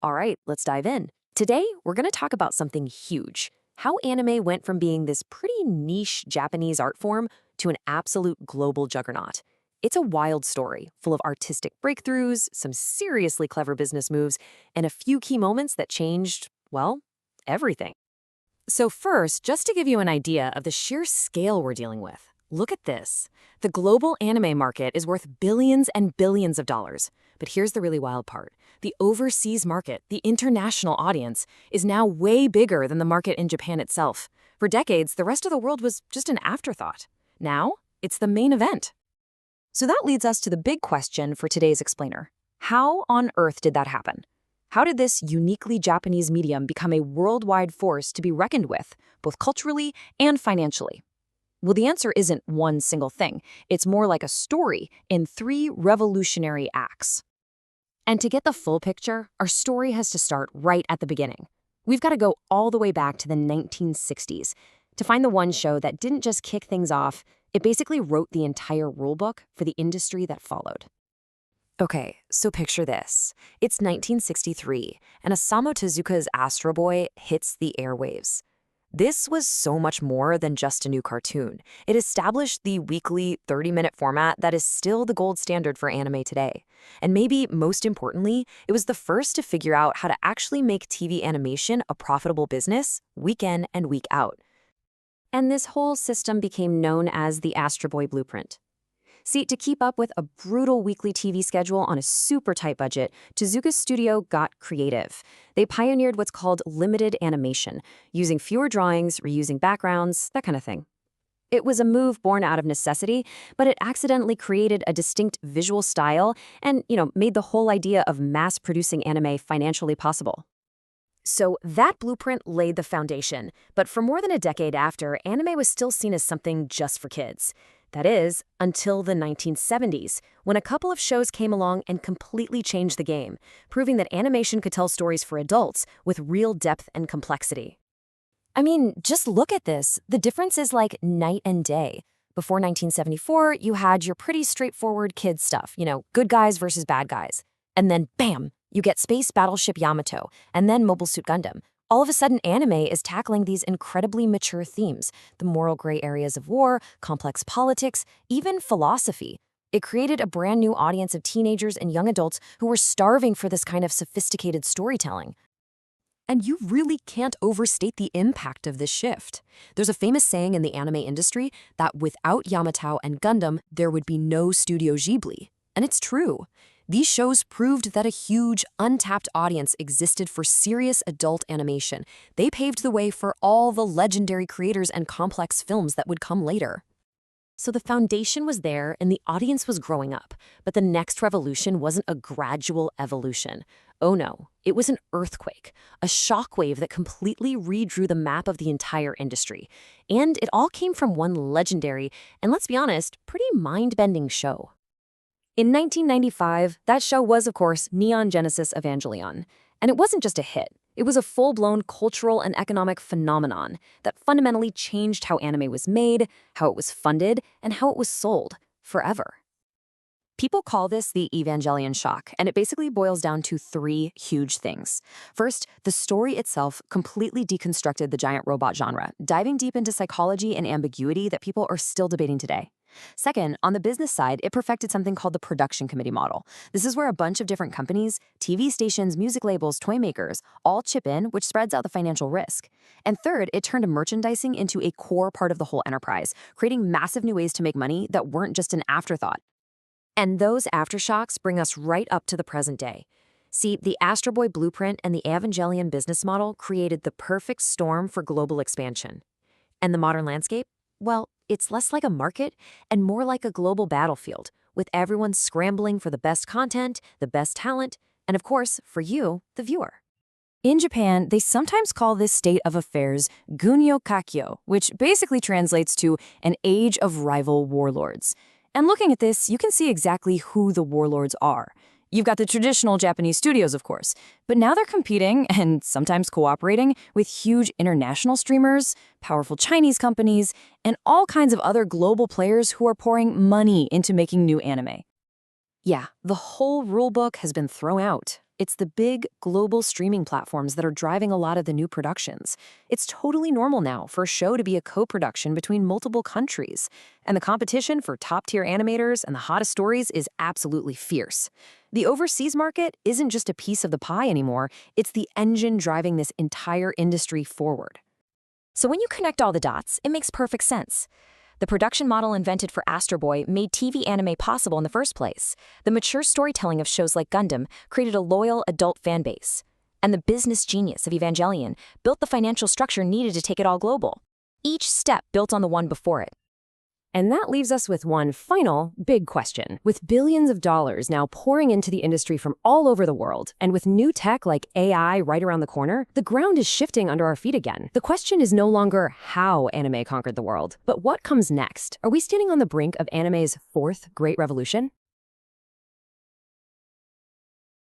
All right, let's dive in. Today, we're going to talk about something huge: how anime went from being this pretty niche Japanese art form to an absolute global juggernaut. It's a wild story, full of artistic breakthroughs, some seriously clever business moves, and a few key moments that changed, well, everything. So first, just to give you an idea of the sheer scale we're dealing with, look at this. The global anime market is worth billions and billions of dollars. But here's the really wild part. The overseas market, the international audience, is now way bigger than the market in Japan itself. For decades, the rest of the world was just an afterthought. Now, it's the main event. So that leads us to the big question for today's explainer. How on earth did that happen? How did this uniquely Japanese medium become a worldwide force to be reckoned with, both culturally and financially? Well, the answer isn't one single thing. It's more like a story in 3 revolutionary acts. And to get the full picture, our story has to start right at the beginning. We've got to go all the way back to the 1960s to find the one show that didn't just kick things off, it basically wrote the entire rulebook for the industry that followed. Okay, so picture this. It's 1963, and Osamu Tezuka's AstroBoy hits the airwaves. This was so much more than just a new cartoon. It established the weekly 30-minute format that is still the gold standard for anime today. And maybe most importantly, it was the first to figure out how to actually make TV animation a profitable business week in and week out. And this whole system became known as the AstroBoy Blueprint. See, to keep up with a brutal weekly TV schedule on a super tight budget, Tezuka's studio got creative. They pioneered what's called limited animation, using fewer drawings, reusing backgrounds, that kind of thing. It was a move born out of necessity, but it accidentally created a distinct visual style and, made the whole idea of mass-producing anime financially possible. So that blueprint laid the foundation, but for more than a decade after, anime was still seen as something just for kids. That is, until the 1970s, when a couple of shows came along and completely changed the game, proving that animation could tell stories for adults with real depth and complexity. I mean, just look at this. The difference is like night and day. Before 1974, you had your pretty straightforward kids stuff, good guys versus bad guys. And then, bam, you get Space Battleship Yamato, and then Mobile Suit Gundam. All of a sudden, anime is tackling these incredibly mature themes, the moral gray areas of war, complex politics, even philosophy. It created a brand new audience of teenagers and young adults who were starving for this kind of sophisticated storytelling. And you really can't overstate the impact of this shift. There's a famous saying in the anime industry that without Yamato and Gundam, there would be no StudioGhibli. And it's true. These shows proved that a huge, untapped audience existed for serious adult animation. They paved the way for all the legendary creators and complex films that would come later. So the foundation was there and the audience was growing up. But the next revolution wasn't a gradual evolution. Oh no, it was an earthquake, a shockwave that completely redrew the map of the entire industry. And it all came from one legendary, and let's be honest, pretty mind-bending show. In 1995, that show was, of course, Neon Genesis Evangelion. And it wasn't just a hit. It was a full-blown cultural and economic phenomenon that fundamentally changed how anime was made, how it was funded, and how it was sold forever. People call this the Evangelion shock, and it basically boils down to 3 huge things. First, the story itself completely deconstructed the giant robot genre, diving deep into psychology and ambiguity that people are still debating today. Second, on the business side, it perfected something called the production committee model. This is where a bunch of different companies, TV stations, music labels, toy makers, all chip in, which spreads out the financial risk. And third, it turned merchandising into a core part of the whole enterprise, creating massive new ways to make money that weren't just an afterthought. And those aftershocks bring us right up to the present day. See, the AstroBoy Blueprint and the Evangelion business model created the perfect storm for global expansion. And the modern landscape? Well, it's less like a market and more like a global battlefield, with everyone scrambling for the best content, the best talent, and of course, for you, the viewer. In Japan, they sometimes call this state of affairs Gunyo Kakyo, which basically translates to an age of rival warlords. And looking at this, you can see exactly who the warlords are. You've got the traditional Japanese studios, of course, but now they're competing and sometimes cooperating with huge international streamers, powerful Chinese companies, and all kinds of other global players who are pouring money into making new anime. Yeah, the whole rulebook has been thrown out. It's the big, global streaming platforms that are driving a lot of the new productions. It's totally normal now for a show to be a co-production between multiple countries. And the competition for top-tier animators and the hottest stories is absolutely fierce. The overseas market isn't just a piece of the pie anymore, it's the engine driving this entire industry forward. So when you connect all the dots, it makes perfect sense. The production model invented for AstroBoy made TV anime possible in the first place. The mature storytelling of shows like Gundam created a loyal adult fan base. And the business genius of Evangelion built the financial structure needed to take it all global. Each step built on the one before it. And that leaves us with one final big question. With billions of dollars now pouring into the industry from all over the world, and with new tech like AI right around the corner, the ground is shifting under our feet again. The question is no longer how anime conquered the world, but what comes next? Are we standing on the brink of anime's fourth great revolution?